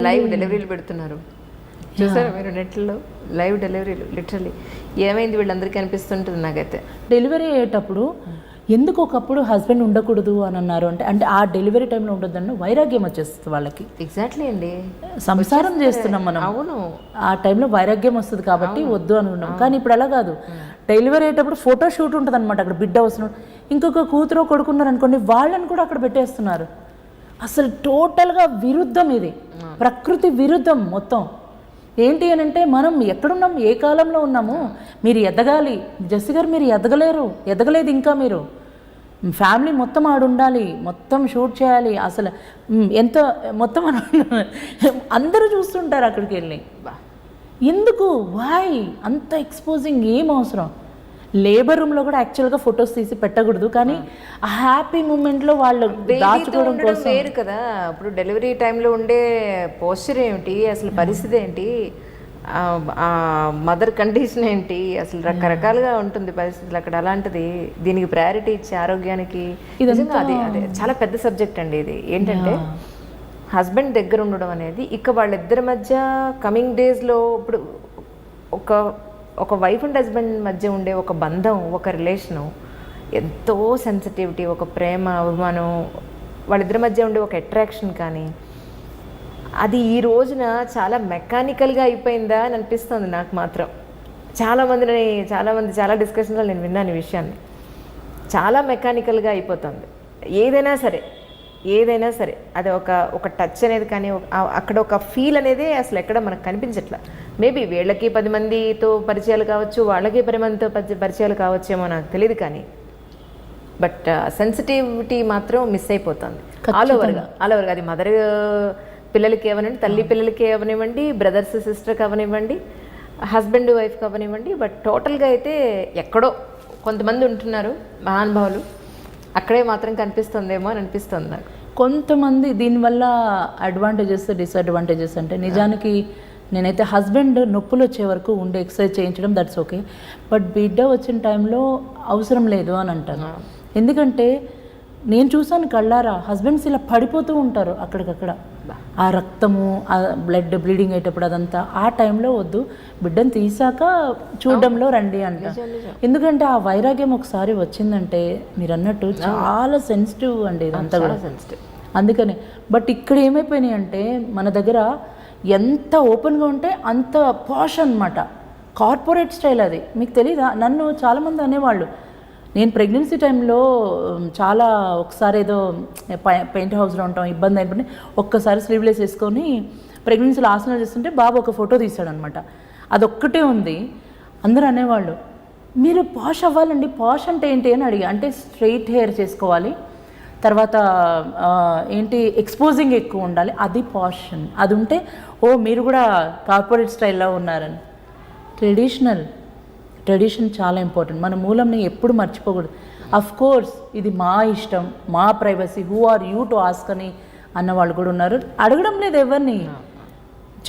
Live డెలివరీలు పెడుతున్నారు చూసారా మీరు నెట్లో? లైవ్ డెలివరీలు లిటరలీ ఏమైంది వీళ్ళందరికీ అనిపిస్తుంటుంది నాకైతే. డెలివరీ అయ్యేటప్పుడు ఎందుకు ఒకప్పుడు హస్బెండ్ ఉండకూడదు అని అన్నారు అంటే అంటే ఆ డెలివరీ టైంలో ఉండొద్దన్న వైరాగ్యం వచ్చేస్తుంది వాళ్ళకి. ఎగ్జాక్ట్లీ అండి, సంసారం చేస్తున్నాం మనం. అవును, ఆ టైంలో వైరాగ్యం వస్తుంది కాబట్టి వద్దు అని ఉన్నాం. కానీ ఇప్పుడు అలా కాదు, డెలివరీ అయ్యేటప్పుడు ఫోటో షూట్ ఉంటుంది అనమాట. అక్కడ బిడ్డ వస్తున్నాడు, ఇంకొక కూతురు కొడుకున్నారు అనుకోండి, వాళ్ళని కూడా అక్కడ పెట్టేస్తున్నారు. అసలు టోటల్గా విరుద్ధం ఇది, ప్రకృతి విరుద్ధం మొత్తం. ఏంటి అని అంటే మనం ఎక్కడున్నాం, ఏ కాలంలో ఉన్నాము? మీరు ఎదగాలి జస్సి గారు, మీరు ఎదగలేదు ఇంకా. మీరు ఫ్యామిలీ మొత్తం ఆడుండాలి, మొత్తం షూట్ చేయాలి. అసలు ఎంత మొత్తం అందరూ చూస్తుంటారు అక్కడికి వెళ్ళి. ఎందుకు వాయ్ అంత ఎక్స్పోజింగ్ ఏం అవసరం? లేబర్ రూమ్లో కూడా యాక్చువల్గా ఫొటోస్ తీసి పెట్టకూడదు, కానీ ఆ హ్యాపీ మూమెంట్లో వాళ్ళు దాచుకోవడం కోసం వేరు కదా. ఇప్పుడు డెలివరీ టైంలో ఉండే పోస్చర్ ఏమిటి, అసలు పరిస్థితి ఏంటి, మదర్ కండిషన్ ఏంటి, అసలు రకరకాలుగా ఉంటుంది పరిస్థితులు అక్కడ. అలాంటిది దీనికి ప్రయారిటీ ఇచ్చే ఆరోగ్యానికి నిజంగా అది అదే చాలా పెద్ద సబ్జెక్ట్ అండి ఇది. ఏంటంటే హస్బెండ్ దగ్గర ఉండడం అనేది ఇక వాళ్ళిద్దరి మధ్య కమింగ్ డేస్లో ఇప్పుడు ఒక వైఫ్ అండ్ హస్బెండ్ మధ్య ఉండే ఒక బంధం, ఒక రిలేషను ఎంతో సెన్సిటివిటీ, ఒక ప్రేమ అభిమానం, వాళ్ళిద్దరి మధ్య ఉండే ఒక అట్రాక్షన్, కానీ అది ఈ రోజున చాలా మెకానికల్గా అయిపోయిందా అని అనిపిస్తుంది నాకు మాత్రం. చాలామంది చాలా డిస్కషన్లో నేను విన్నాను ఈ విషయాన్ని. చాలా మెకానికల్గా అయిపోతుంది ఏదైనా సరే అది ఒక టచ్ అనేది కానీ అక్కడ ఒక ఫీల్ అనేది అసలు ఎక్కడ మనకు కనిపించట్లా. మేబీ వీళ్ళకి 10 మందితో పరిచయాలు కావచ్చు, వాళ్ళకి 10 మందితో పరిచయాలు కావచ్చేమో నాకు తెలియదు, కానీ బట్ సెన్సిటివిటీ మాత్రం మిస్ అయిపోతుంది ఆల్ ఓవర్గా. అది మదర్ పిల్లలకి అవనివ్వండి, తల్లి పిల్లలకి అవనివ్వండి, బ్రదర్స్ సిస్టర్కి అవనివ్వండి, హస్బెండ్ వైఫ్కి అవనివ్వండి. బట్ టోటల్గా అయితే ఎక్కడో కొంతమంది ఉంటున్నారు మహానుభావులు, అక్కడే మాత్రం కనిపిస్తుందేమో అని అనిపిస్తుంది నాకు. కొంతమంది దీనివల్ల అడ్వాంటేజెస్ డిసడ్వాంటేజెస్ అంటే నిజానికి నేనైతే హస్బెండ్ నొప్పులు వచ్చే వరకు ఉండే ఎక్సర్సైజ్ చేయించడం దట్స్ ఓకే, బట్ బిడ్డ వచ్చిన టైంలో అవసరం లేదు అని అంటాను. ఎందుకంటే నేను చూసాను కళ్ళారా, హస్బెండ్స్ ఇలా పడిపోతూ ఉంటారు అక్కడికక్కడ, ఆ రక్తము, ఆ బ్లడ్ బ్లీడింగ్ అయ్యేటప్పుడు అదంతా. ఆ టైంలో వద్దు, బిడ్డను తీసాక చూడడంలో రండి అంట. ఎందుకంటే ఆ వైరాగ్యం ఒకసారి వచ్చిందంటే మీరు అన్నట్టు చాలా సెన్సిటివ్ అండి ఇదంతా కూడా. అందుకనే బట్ ఇక్కడ ఏమైపోయినాయి అంటే మన దగ్గర ఎంత ఓపెన్గా ఉంటే అంత పాష్ అనమాట, కార్పొరేట్ స్టైల్. అది మీకు తెలీదా? నన్ను చాలామంది అనేవాళ్ళు, నేను ప్రెగ్నెన్సీ టైంలో చాలా ఒకసారి ఏదో పెయింట్ హౌస్లో ఉంటాం, ఇబ్బంది అయిపోయి ఒక్కసారి స్లీవ్లెస్ వేసుకొని ప్రెగ్నెన్సీలో ఆసనాలు చేస్తుంటే బాబు ఒక ఫోటో తీశాడనమాట. అదొక్కటే ఉంది. అందరూ అనేవాళ్ళు మీరు పాష్ అవ్వాలండి, పాష్ అంటే ఏంటి అని అడిగా. అంటే స్ట్రెయిట్ హెయిర్ చేసుకోవాలి, తర్వాత ఏంటి ఎక్స్పోజింగ్ ఎక్కువ ఉండాలి, అది పాష్. అది ఉంటే మీరు కూడా కార్పొరేట్ స్టైల్లో ఉన్నారని. ట్రెడిషన్ చాలా ఇంపార్టెంట్. మన మూలంని ఎప్పుడు మర్చిపోకూడదు. అఫ్ కోర్స్ ఇది మా ఇష్టం, మా privacy, who are you to ask అని అన్నవాళ్ళు కూడా ఉన్నారు. అడగడం లేదు ఎవరిని,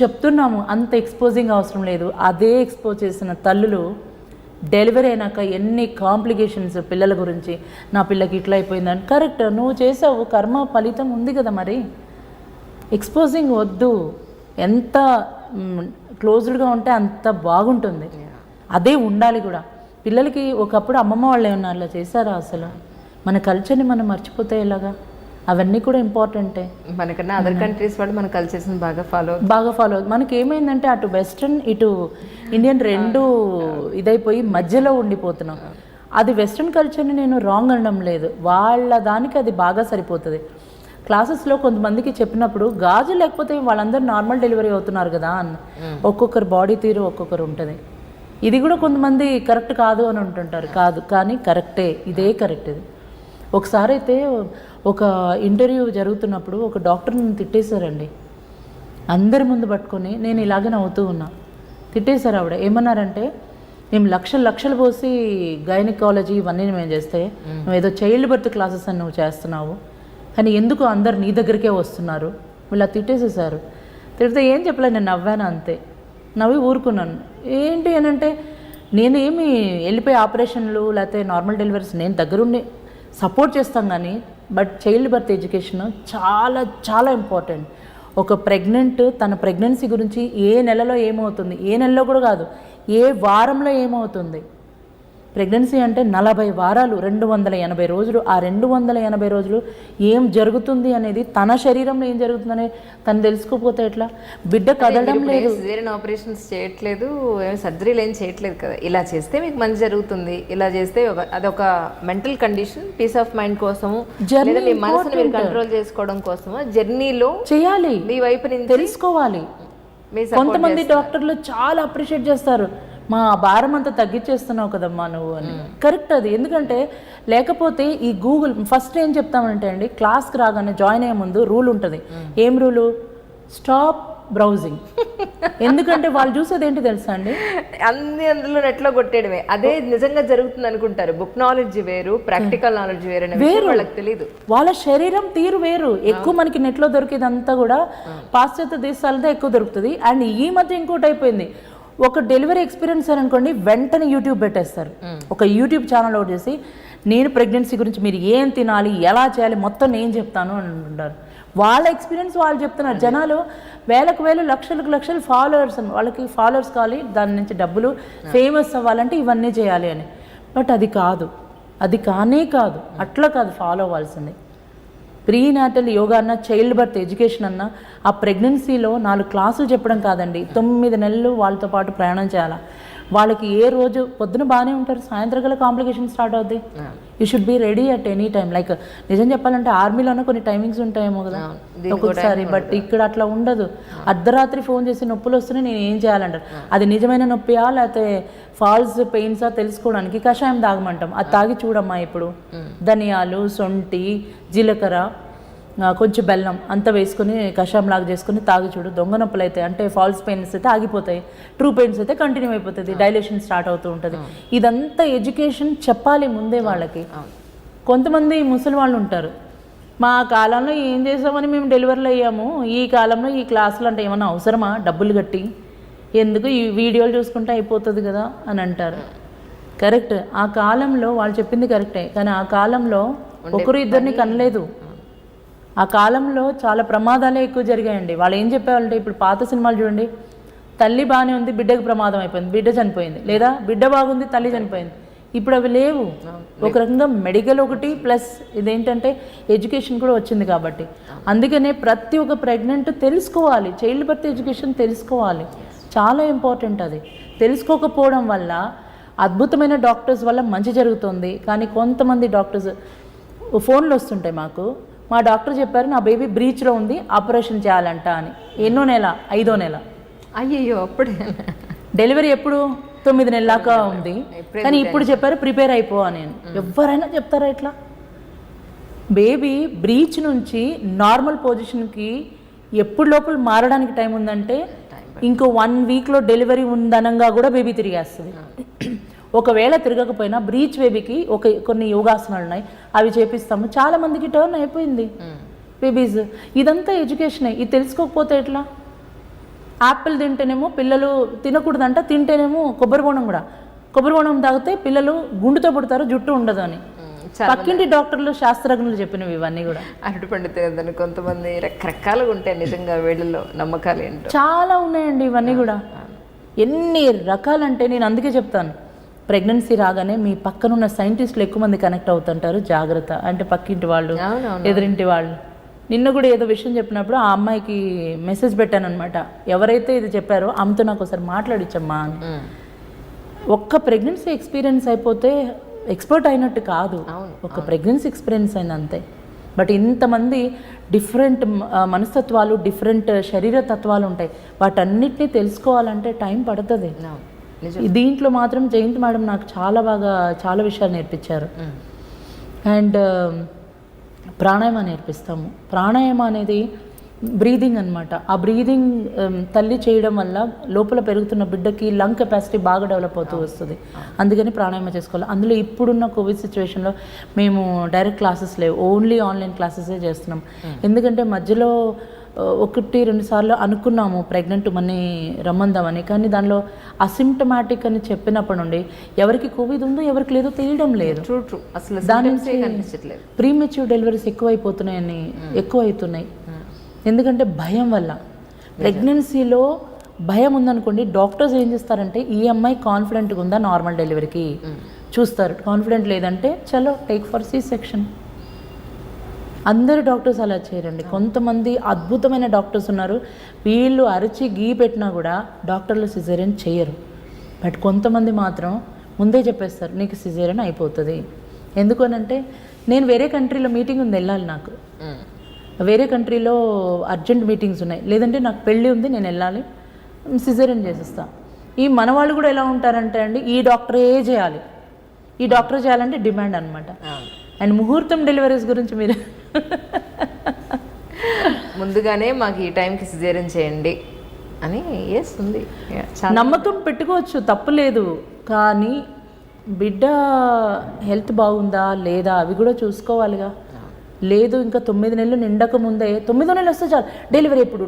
చెప్తున్నాము అంత ఎక్స్పోజింగ్ అవసరం లేదు. అదే ఎక్స్పోజ్ చేసిన తల్లులు డెలివరీ అయినాక ఎన్ని కాంప్లికేషన్స్ పిల్లల గురించి, నా పిల్లకి ఇట్లా అయిపోయిందని. కరెక్ట్, నువ్వు చేసావు, కర్మ ఫలితం ఉంది కదా. మరి ఎక్స్పోజింగ్ వద్దు. ఎంత క్లోజ్డ్గా ఉంటే అంత బాగుంటుంది, అదే ఉండాలి కూడా. పిల్లలకి ఒకప్పుడు అమ్మమ్మ వాళ్ళు ఏమన్నా అలా చేశారా? అసలు మన కల్చర్ని మనం మర్చిపోతే ఎలాగా? అవన్నీ కూడా ఇంపార్టెంటే. మనకన్నా అదర్ కంట్రీస్ వాళ్ళు మన కల్చర్స్ని బాగా ఫాలో. మనకి ఏమైందంటే అటు వెస్ట్రన్ ఇటు ఇండియన్ రెండు ఇదైపోయి మధ్యలో ఉండిపోతున్నాం. అది వెస్ట్రన్ కల్చర్ని నేను రాంగ్ అనడం లేదు, వాళ్ళ దానికి అది బాగా సరిపోతుంది. క్లాసెస్లో కొంతమందికి చెప్పినప్పుడు గాజు లేకపోతే వాళ్ళందరూ నార్మల్ డెలివరీ అవుతున్నారు కదా అన్న. ఒక్కొక్కరు బాడీ తీరు ఒక్కొక్కరు ఉంటుంది. ఇది కూడా కొంతమంది కరెక్ట్ కాదు అని ఉంటుంటారు. కాదు, కానీ కరెక్టే, ఇదే కరెక్ట్. ఇది ఒకసారి అయితే ఒక ఇంటర్వ్యూ జరుగుతున్నప్పుడు ఒక డాక్టర్ని తిట్టేశారండి, అందరి ముందు పట్టుకొని. నేను ఇలాగే నవ్వుతూ ఉన్నా. తిట్టేశారు ఆవిడ. ఏమన్నారంటే, మేము లక్షలు పోసి గైనకాలజీ ఇవన్నీ మేము చేస్తే నువ్వు ఏదో చైల్డ్ బర్త్ క్లాసెస్ అని నువ్వు చేస్తున్నావు, కానీ ఎందుకు అందరు నీ దగ్గరికే వస్తున్నారు? వీళ్ళు తిట్టేసేసారు. తిడితే ఏం చెప్పలేదు, నేను నవ్వాను అంతే. నవ్వి ఊరుకున్నాను. ఏంటి అని అంటే, నేనేమి వెళ్ళిపోయి ఆపరేషన్లు లేకపోతే నార్మల్ డెలివరీస్ నేను దగ్గరుండి సపోర్ట్ చేస్తాం కానీ బట్ చైల్డ్ బర్త్ ఎడ్యుకేషన్ చాలా చాలా ఇంపార్టెంట్. ఒక ప్రెగ్నెంట్ తన ప్రెగ్నెన్సీ గురించి ఏ నెలలో ఏమవుతుంది, ఏ నెలలో కూడా కాదు, ఏ వారంలో ఏమవుతుంది. ప్రెగ్నెన్సీ అంటే 40 వారాలు, 280 రోజులు. ఆ 280 రోజులు ఏం జరుగుతుంది అనేది, తన శరీరంలో ఏం జరుగుతుందనే తను తెలుసుకోకపోతే ఎట్లా? బిడ్డ కదలడం లేదు, సిజేరియన్ ఆపరేషన్స్ చేయట్లేదు, సర్జరీలు ఏం చేయట్లేదు కదా. ఇలా చేస్తే మీకు మంచి జరుగుతుంది, ఇలా చేస్తే అదొక mental condition, peace of mind కోసము, లేదా మీ మనసుని మీరు కంట్రోల్ చేసుకోవడం కోసము జర్నీలో చేయాలి. మీ వైపు నుంచి తెలుసుకోవాలి. కొంతమంది డాక్టర్లు చాలా అప్రిషియేట్ చేస్తారు, మా భారం అంతా తగ్గించేస్తున్నావు కదమ్మా నువ్వు అని. కరెక్ట్ అది. ఎందుకంటే లేకపోతే ఈ గూగుల్ ఫస్ట్ ఏం చెప్తామంటే అండి, క్లాస్కి రాగానే జాయిన్ అయ్యే ముందు రూల్ ఉంటుంది. ఏం రూలు? Stop browsing. ఎందుకంటే వాళ్ళు చూసేది ఏంటి తెలుసా అండి, అందులో నెట్లో కొట్టేయడమే. అదే నిజంగా జరుగుతుంది అనుకుంటారు. బుక్ నాలెడ్జ్ వేరు, ప్రాక్టికల్ నాలెడ్జ్ వేరు అనే విషయం వాళ్ళకి తెలియదు. వాళ్ళ శరీరం తీరు వేరు. ఎక్కువ మనకి నెట్లో దొరికేదంతా కూడా పాశ్చాత్య దేశాలతో ఎక్కువ దొరుకుతుంది. అండ్ ఈ మధ్య ఇంకోటి అయిపోయింది, ఒక డెలివరీ ఎక్స్పీరియన్స్ అని అనుకోండి, వెంటనే యూట్యూబ్ పెట్టేస్తారు. ఒక యూట్యూబ్ ఛానల్ లోడ్ చేసి నేను ప్రెగ్నెన్సీ గురించి మీరు ఏం తినాలి, ఎలా చేయాలి మొత్తం నేను చెప్తాను అని అంటుంటారు. వాళ్ళ ఎక్స్పీరియన్స్ వాళ్ళు చెప్తున్నారు. జనాలు వేలకు వేలు, లక్షలకు లక్షలు ఫాలోవర్స్, వాళ్ళకి ఫాలోవర్స్ కావాలి, దాని నుంచి డబ్బులు, ఫేమస్ అవ్వాలంటే ఇవన్నీ చేయాలి అని. బట్ అది కాదు, అది కానే కాదు, అట్లా కాదు ఫాలో అవ్వాల్సింది. ప్రీనాటల్ యోగా అన్న, చైల్డ్ బర్త్ ఎడ్యుకేషన్ అన్న, ఆ ప్రెగ్నెన్సీలో 4 క్లాసులు చెప్పడం కాదండి, 9 నెలలు వాళ్ళతో పాటు ప్రయాణం చేయాలి. వాళ్ళకి ఏ రోజు పొద్దున బాగానే ఉంటారు, సాయంత్రం గల కాంప్లికేషన్ స్టార్ట్ అవుద్ది. You should be ready at any time. Like నిజం చెప్పాలంటే ఆర్మీలోనే కొన్ని టైమింగ్స్ ఉంటాయేమో కదా ఒక్కొక్కసారి, బట్ ఇక్కడ అట్లా ఉండదు. అర్ధరాత్రి ఫోన్ చేసి నొప్పులు వస్తున్నాయి నేను ఏం చేయాలంటారు. అది నిజమైన నొప్పియా లేకపోతే ఫాల్స్ పెయిన్సా తెలుసుకోవడానికి కషాయం తాగమంటాం. అది తాగి చూడమ్మా. ఇప్పుడు ధనియాలు, సొంటి, జీలకర్ర, కొంచెం బెల్లం అంతా వేసుకొని కషాయం లాగా చేసుకొని తాగి చూడు. దొంగ నొప్పులు అయితే అంటే ఫాల్స్ పెయిన్స్ అయితే ఆగిపోతాయి, ట్రూ పెయిన్స్ అయితే కంటిన్యూ అయిపోతుంది, డైలేషన్ స్టార్ట్ అవుతూ ఉంటుంది. ఇదంతా ఎడ్యుకేషన్ చెప్పాలి ముందే వాళ్ళకి. కొంతమంది ముసలి వాళ్ళు ఉంటారు, మా కాలంలో ఏం చేసామని మేము డెలివరీలు అయ్యాము, ఈ కాలంలో ఈ క్లాసులు అంటే ఏమన్నా అవసరమా, డబ్బులు కట్టి ఎందుకు, ఈ వీడియోలు చూసుకుంటే అయిపోతుంది కదా అని అంటారు. కరెక్ట్, ఆ కాలంలో వాళ్ళు చెప్పింది కరెక్టే, కానీ ఆ కాలంలో ఒకరు ఇద్దరిని కనలేదు. ఆ కాలంలో చాలా ప్రమాదాలే ఎక్కువ జరిగాయండి. వాళ్ళు ఏం చెప్పేవాళ్ళంటే, ఇప్పుడు పాత సినిమాలు చూడండి, తల్లి బాగానే ఉంది, బిడ్డకు ప్రమాదం అయిపోయింది, బిడ్డ చనిపోయింది, లేదా బిడ్డ బాగుంది, తల్లి చనిపోయింది. ఇప్పుడు అవి లేవు. ఒక రకంగా మెడికల్ ఒకటి ప్లస్ ఇదేంటంటే ఎడ్యుకేషన్ కూడా వచ్చింది కాబట్టి. అందుకనే ప్రతి ఒక్క ప్రెగ్నెంట్ తెలుసుకోవాలి, చైల్డ్ బర్త్ ఎడ్యుకేషన్ తెలుసుకోవాలి, చాలా ఇంపార్టెంట్. అది తెలుసుకోకపోవడం వల్ల అద్భుతమైన డాక్టర్స్ వల్ల మంచి జరుగుతుంది. కానీ కొంతమంది డాక్టర్స్ ఫోన్లు వస్తుంటాయి మాకు, మా డాక్టర్ చెప్పారు నా బేబీ బ్రీచ్లో ఉంది, ఆపరేషన్ చేయాలంట అని. ఎన్నో నెల? 5వ నెల. అయ్యయ్యో, అప్పుడే డెలివరీ ఎప్పుడు? 9 నెలలాగా ఉంది, కానీ ఇప్పుడు చెప్పారు ప్రిపేర్ అయిపో అని. ఎవరైనా చెప్తారా ఇట్లా? బేబీ బ్రీచ్ నుంచి నార్మల్ పొజిషన్కి ఎప్పుడు లోపల మారడానికి టైం ఉందంటే ఇంకో 1 వీక్లో డెలివరీ ఉందనంగా కూడా బేబీ తిరిగేస్తుంది. ఒకవేళ తిరగకపోయినా బ్రీచ్ బేబీకి కొన్ని యోగాసనాలు ఉన్నాయి, అవి చేపిస్తాము. చాలా మందికి టర్న్ అయిపోయింది బేబీస్. ఇదంతా ఎడ్యుకేషనే. ఇది తెలుసుకోకపోతే ఎట్లా? యాపిల్ తింటేనేమో పిల్లలు తినకూడదంట, తింటేనేమో కొబ్బరి బోనం కూడా, కొబ్బరి బోనం తాగితే పిల్లలు గుండుతో పుడతారు, జుట్టు ఉండదు అని పక్కింటి డాక్టర్లు, శాస్త్రజ్ఞులు చెప్పినవి ఇవన్నీ కూడా. అరటి పండితే కొంతమంది రకరకాలుగా ఉంటాయి నిజంగా, వీళ్ళలో నమ్మకాలు ఏంటో చాలా ఉన్నాయండి ఇవన్నీ కూడా. ఎన్ని రకాలంటే నేను అందుకే చెప్తాను, ప్రెగ్నెన్సీ రాగానే మీ పక్కనున్న సైంటిస్టులు ఎక్కువ మంది కనెక్ట్ అవుతుంటారు, జాగ్రత్త. అంటే పక్కింటి వాళ్ళు, ఎదురింటి వాళ్ళు. నిన్న కూడా ఏదో విషయం చెప్పినప్పుడు ఆ అమ్మాయికి మెసేజ్ పెట్టాను అనమాట, ఎవరైతే ఇది చెప్పారో ఆమెతో నాకు ఒకసారి మాట్లాడిచ్చమ్మా అని. ఒక్క ప్రెగ్నెన్సీ ఎక్స్పీరియన్స్ అయిపోతే ఎక్స్పర్ట్ అయినట్టు కాదు, ఒక ప్రెగ్నెన్సీ ఎక్స్పీరియన్స్ అయింది అంతే. బట్ ఇంతమంది డిఫరెంట్ మనస్తత్వాలు, డిఫరెంట్ శరీర తత్వాలు ఉంటాయి, వాటన్నిటినీ తెలుసుకోవాలంటే టైం పడుతుంది. దీంట్లో మాత్రం జయంత్ మేడం నాకు చాలా విషయాలు నేర్పించారు. అండ్ ప్రాణాయామ నేర్పిస్తాము. ప్రాణాయామ అనేది బ్రీదింగ్ అనమాట. ఆ బ్రీదింగ్ తల్లి చేయడం వల్ల లోపల పెరుగుతున్న బిడ్డకి లంగ్ కెపాసిటీ బాగా డెవలప్ అవుతూ వస్తుంది. అందుకని ప్రాణాయామ చేసుకోవాలి. అందులో ఇప్పుడున్న కోవిడ్ సిచ్యువేషన్లో మేము డైరెక్ట్ క్లాసెస్ లేవు, ఓన్లీ ఆన్లైన్ క్లాసెసే చేస్తున్నాం. ఎందుకంటే మధ్యలో ఒకటి రెండు సార్లు అనుకున్నాము ప్రెగ్నెంట్ మనీ రమ్మందామని, కానీ దానిలో అసిమ్టమాటిక్ అని చెప్పినప్పటి నుండి ఎవరికి కోవిడ్ ఉందో ఎవరికి లేదో తెలియడం లేదు. ట్రూ అసలు దాని symptoms ఏ నుంచి కనిపించట్లేదు. ప్రీమెచ్యూర్ డెలివరీస్ ఎక్కువ అవుతున్నాయి. ఎందుకంటే భయం వల్ల. ప్రెగ్నెన్సీలో భయం ఉందనుకోండి, డాక్టర్స్ ఏం చేస్తారంటే ఈ అమ్మాయి కాన్ఫిడెంట్గా ఉందా నార్మల్ డెలివరీకి చూస్తారు. కాన్ఫిడెంట్ లేదంటే చలో టేక్ ఫర్ సి సెక్షన్. అందరు డాక్టర్స్ అలా చేయరండి. కొంతమంది అద్భుతమైన డాక్టర్స్ ఉన్నారు, వీళ్ళు అరిచి గీ పెట్టినా కూడా డాక్టర్లు సిజేరియన్ చేయరు. బట్ కొంతమంది మాత్రం ముందే చెప్పేస్తారు నీకు సిజేరియన్ అయిపోతుంది. ఎందుకు అనంటే నేను వేరే కంట్రీలో మీటింగ్ ఉంది, వెళ్ళాలి, నాకు వేరే కంట్రీలో అర్జెంట్ మీటింగ్స్ ఉన్నాయి, లేదంటే నాకు పెళ్ళి ఉంది నేను వెళ్ళాలి, సిజేరియన్ చేసేస్తా. ఈ మన వాళ్ళు కూడా ఎలా ఉంటారంటే అండి ఈ డాక్టరే చేయాలి, ఈ డాక్టర్ చేయాలంటే డిమాండ్ అనమాట. అండ్ ముహూర్తం డెలివరీస్ గురించి మీరు ముందుగానే మాకు ఈ టైంకి సిజేరియన్ చేయండి అని ఉంది. నమ్మకం పెట్టుకోవచ్చు, తప్పులేదు. కానీ బిడ్డ హెల్త్ బాగుందా లేదా అవి కూడా చూసుకోవాలిగా. లేదు ఇంకా 9 నెలలు నిండక ముందే 9వ నెల వస్తే చాలు డెలివరీ ఎప్పుడు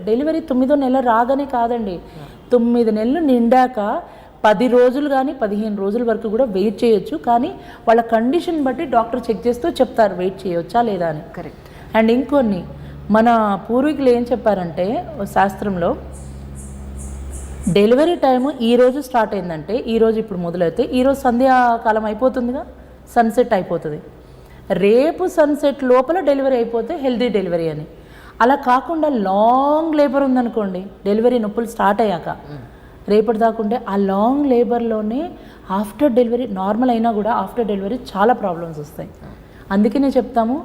డెలివరీ 9వ నెల రాగానే కాదండి, 9 నెలలు నిండాక 10 రోజులు కానీ 15 రోజుల వరకు కూడా వెయిట్ చేయొచ్చు. కానీ వాళ్ళ కండిషన్ బట్టి డాక్టర్ చెక్ చేస్తూ చెప్తారు వెయిట్ చేయొచ్చా లేదా అని. కరెక్ట్. అండ్ ఇంకొన్ని మన పూర్వీకులు ఏం చెప్పారంటే శాస్త్రంలో డెలివరీ టైము ఈరోజు స్టార్ట్ అయిందంటే ఈరోజు ఇప్పుడు మొదలైతే ఈరోజు సంధ్యాకాలం అయిపోతుందిగా, సన్సెట్ అయిపోతుంది, రేపు సన్సెట్ లోపల డెలివరీ అయిపోతే హెల్దీ డెలివరీ అని. అలా కాకుండా లాంగ్ లేబర్ ఉందనుకోండి, డెలివరీ నొప్పులు స్టార్ట్ అయ్యాక రేపటి దాకుంటే ఆ లాంగ్ లేబర్లోనే ఆఫ్టర్ డెలివరీ నార్మల్ అయినా కూడా ఆఫ్టర్ డెలివరీ చాలా ప్రాబ్లమ్స్ వస్తాయి. అందుకనే చెప్తాము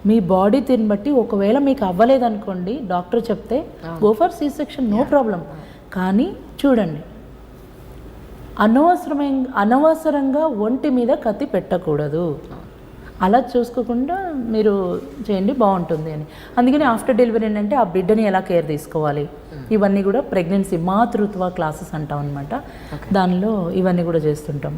మీ బాడీ తిని బట్టి ఒకవేళ మీకు అవ్వలేదనుకోండి డాక్టర్ చెప్తే go for C section, no problem. కానీ చూడండి అనవసరంగా ఒంటి మీద కత్తి పెట్టకూడదు. అలా చూసుకోకుండా మీరు చేయండి, బాగుంటుంది అని. అందుకని ఆఫ్టర్ డెలివరీ ఏంటంటే ఆ బిడ్డని ఎలా కేర్ తీసుకోవాలి ఇవన్నీ కూడా ప్రెగ్నెన్సీ మాతృత్వ క్లాసెస్ అంటాం అనమాట. దానిలో ఇవన్నీ కూడా చేస్తుంటాం.